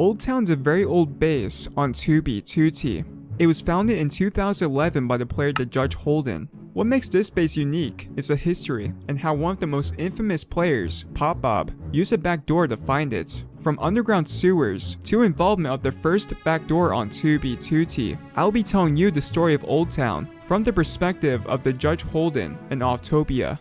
Oldtown's a very old base on 2B2T. It was founded in 2011 by the player the Judge Holden. What makes this base unique is the history and how one of the most infamous players, Pop Bob, used a backdoor to find it. From underground sewers to involvement of the first backdoor on 2B2T, I'll be telling you the story of Oldtown from the perspective of the Judge Holden and Offtopia.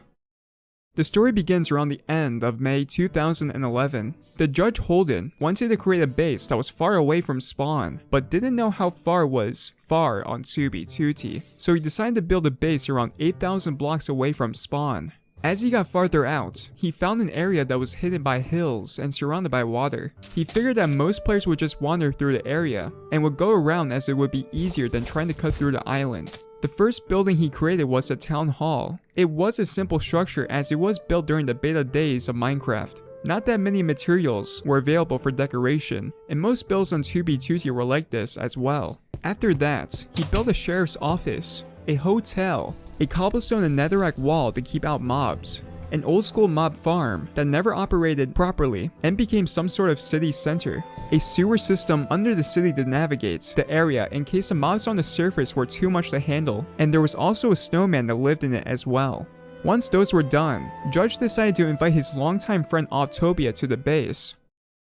The story begins around the end of May 2011. The Judge Holden wanted to create a base that was far away from spawn, but didn't know how far was far on 2B2T, so he decided to build a base around 8,000 blocks away from spawn. As he got farther out, he found an area that was hidden by hills and surrounded by water. He figured that most players would just wander through the area and would go around as it would be easier than trying to cut through the island. The first building he created was a town hall. It was a simple structure as it was built during the beta days of Minecraft. Not that many materials were available for decoration, and most builds on 2B2T were like this as well. After that, he built a sheriff's office, a hotel, a cobblestone and netherrack wall to keep out mobs, an old school mob farm that never operated properly and became some sort of city center, a sewer system under the city to navigate the area in case the mobs on the surface were too much to handle, and there was also a snowman that lived in it as well. Once those were done, Judge decided to invite his longtime friend Octopath to the base.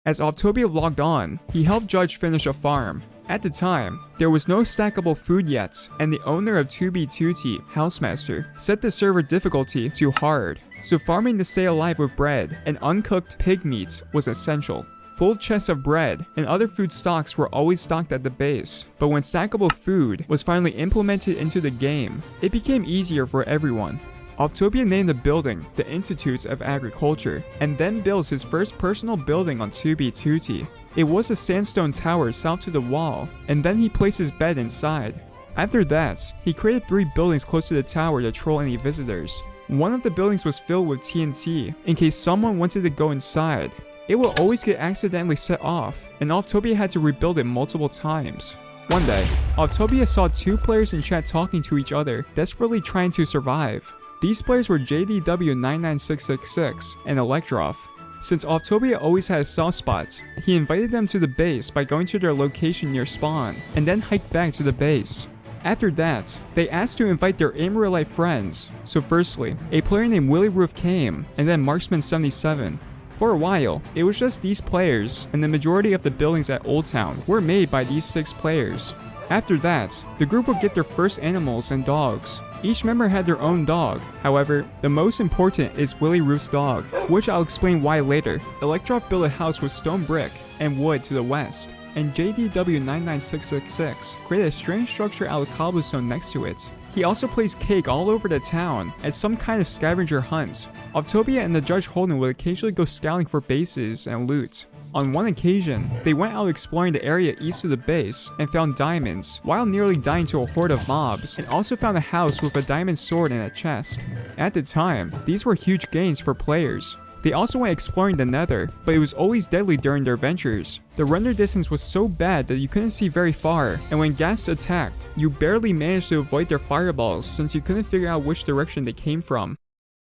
As Octopath logged on, he helped Judge finish a farm. At the time, there was no stackable food yet, and the owner of 2B2T, Housemaster, set the server difficulty to hard, so farming to stay alive with bread and uncooked pig meat was essential. Full chests of bread and other food stocks were always stocked at the base, but when stackable food was finally implemented into the game, it became easier for everyone. Offtopia named the building the Institutes of Agriculture, and then builds his first personal building on 2B2T. It was a sandstone tower south to the wall, and then he placed his bed inside. After that, he created 3 buildings close to the tower to troll any visitors. One of the buildings was filled with TNT, in case someone wanted to go inside. It will always get accidentally set off, and Offtopia had to rebuild it multiple times. One day, Offtopia saw 2 players in chat talking to each other, desperately trying to survive. These players were JDW99666 and Electroff. Since Offtopia always had a soft spot, he invited them to the base by going to their location near spawn, and then hiked back to the base. After that, they asked to invite their in real life friends. So firstly, a player named Willy Roof came, and then Marksman77. For a while, it was just these players, and the majority of the buildings at Oldtown were made by these 6 players. After that, the group would get their first animals and dogs. Each member had their own dog. However, the most important is Willy Roof's dog, which I'll explain why later. Electroff built a house with stone brick and wood to the west, and JDW99666 created a strange structure out of cobblestone next to it. He also placed cake all over the town as some kind of scavenger hunt. Offtopia and the Judge Holden would occasionally go scouting for bases and loot. On one occasion, they went out exploring the area east of the base and found diamonds, while nearly dying to a horde of mobs, and also found a house with a diamond sword and a chest. At the time, these were huge gains for players. They also went exploring the nether, but it was always deadly during their ventures. The render distance was so bad that you couldn't see very far, and when ghasts attacked, you barely managed to avoid their fireballs since you couldn't figure out which direction they came from.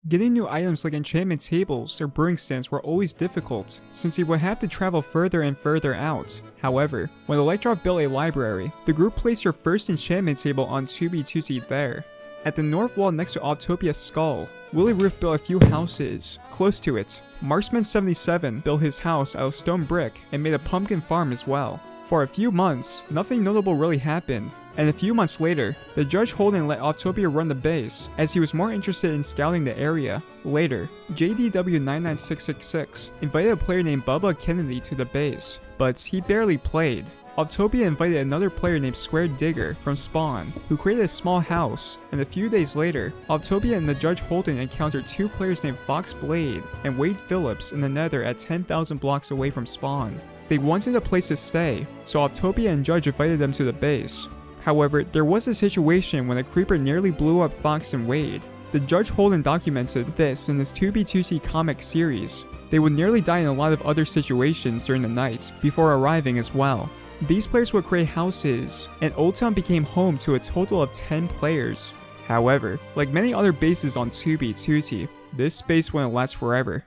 Getting new items like enchantment tables or brewing stands were always difficult, since they would have to travel further and further out. However, when Electroff built a library, the group placed their first enchantment table on 2B2T there. At the north wall next to Oftopia's skull, Willy Roof built a few houses. Close to it, Marksman77 built his house out of stone brick and made a pumpkin farm as well. For a few months, nothing notable really happened, and a few months later, the Judge Holden let Offtopia run the base as he was more interested in scouting the area. Later, JDW99666 invited a player named Bubba Kennedy to the base, but he barely played. Offtopia invited another player named Square Digger from Spawn, who created a small house, and a few days later, Offtopia and the Judge Holden encountered 2 players named Fox Blade and Wade Phillips in the nether at 10,000 blocks away from Spawn. They wanted a place to stay, so Offtopia and Judge invited them to the base. However, there was a situation when a creeper nearly blew up Fox and Wade. The Judge Holden documented this in his 2B2C comic series. They would nearly die in a lot of other situations during the night before arriving as well. These players would create houses, and Oldtown became home to a total of 10 players. However, like many other bases on 2B2T, this space wouldn't last forever.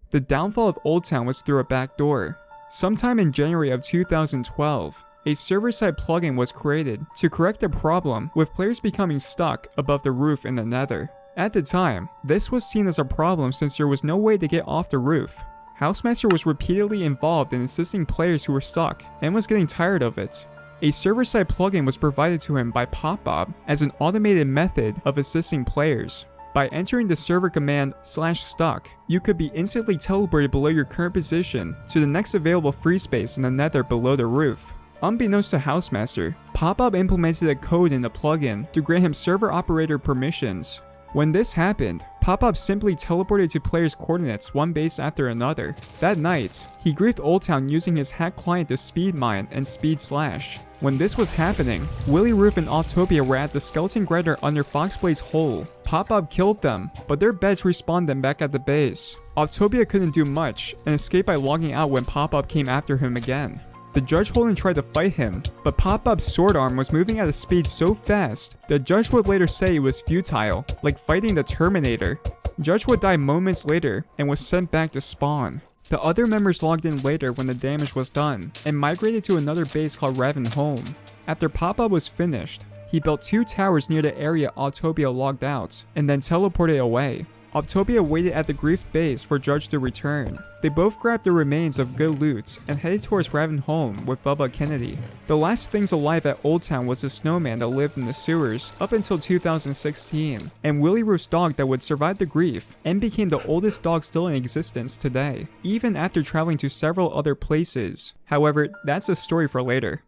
The downfall of Oldtown was through a back door. Sometime in January of 2012, a server-side plugin was created to correct a problem with players becoming stuck above the roof in the Nether. At the time, this was seen as a problem since there was no way to get off the roof. TheConmeister was repeatedly involved in assisting players who were stuck and was getting tired of it. A server-side plugin was provided to him by PopBob as an automated method of assisting players. By entering the server command /stuck, you could be instantly teleported below your current position to the next available free space in the Nether below the roof. Unbeknownst to TheConmeister, PopBob implemented a code in the plugin to grant him server operator permissions. When this happened, PopBob simply teleported to players' coordinates one base after another. That night, he griefed Oldtown using his hack client to speed mine and speed slash. When this was happening, Willy Roof and Offtopia were at the skeleton grinder under Foxblade's hole. PopBob killed them, but their beds respawned them back at the base. Offtopia couldn't do much and escaped by logging out when PopBob came after him again. The Judge Holden tried to fight him, but PopBob's sword arm was moving at a speed so fast that Judge would later say it was futile, like fighting the Terminator. Judge would die moments later and was sent back to spawn. The other members logged in later when the damage was done, and migrated to another base called Raven Home. After PopBob was finished, he built 2 towers near the area Octopath logged out, and then teleported away. Octopath waited at the grief base for Judge to return. They both grabbed the remains of good loot and headed towards Raven Home with Bubba Kennedy. The last things alive at Oldtown was the snowman that lived in the sewers up until 2016, and Willy Roof's dog that would survive the grief and became the oldest dog still in existence today, even after traveling to several other places. However, that's a story for later.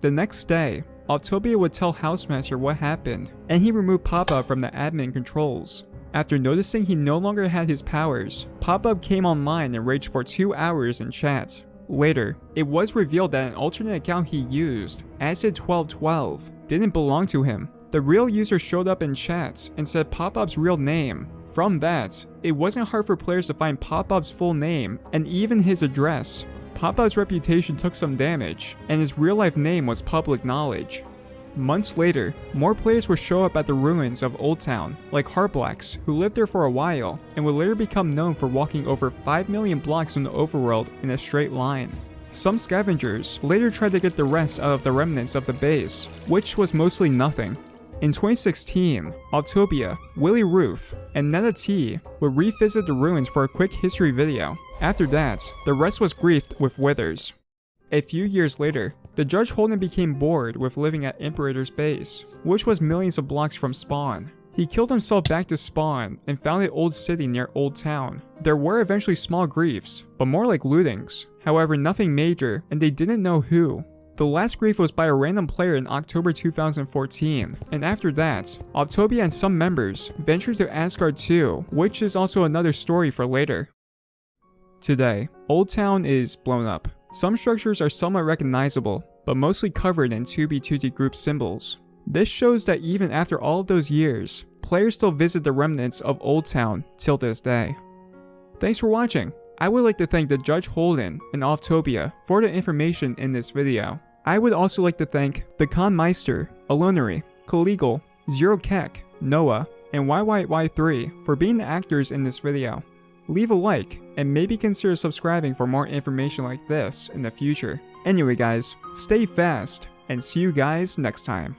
The next day, Octopath would tell TheConmeister what happened, and he removed PopBob from the admin controls. After noticing he no longer had his powers, PopBob came online and raged for 2 hours in chat. Later, it was revealed that an alternate account he used, Acid1212, didn't belong to him. The real user showed up in chat and said PopBob's real name. From that, it wasn't hard for players to find PopBob's full name and even his address. PopBob's reputation took some damage, and his real-life name was public knowledge. Months later, more players would show up at the ruins of Oldtown, like Heartblacks, who lived there for a while, and would later become known for walking over 5 million blocks in the overworld in a straight line. Some scavengers later tried to get the rest out of the remnants of the base, which was mostly nothing. In 2016, Octopath, Willy Roof, and Netta T would revisit the ruins for a quick history video. After that, the rest was griefed with withers. A few years later, the Judge Holden became bored with living at Imperator's base, which was millions of blocks from spawn. He killed himself back to spawn and founded Old City near Oldtown. There were eventually small griefs, but more like lootings. However, nothing major, and they didn't know who. The last grief was by a random player in October 2014, and after that, Octopath and some members ventured to Asgard 2, which is also another story for later. Today, Oldtown is blown up. Some structures are somewhat recognizable, but mostly covered in 2B2T group symbols. This shows that even after all of those years, players still visit the remnants of Oldtown till this day. Thanks for watching. I would like to thank the Judge Holden and Offtopia for the information in this video. I would also like to thank TheConmeister, Alouneri, Collegial, ZeroKek, Noah, and YYY3 for being the actors in this video. Leave a like, and maybe consider subscribing for more information like this in the future. Anyway guys, stay fast, and see you guys next time.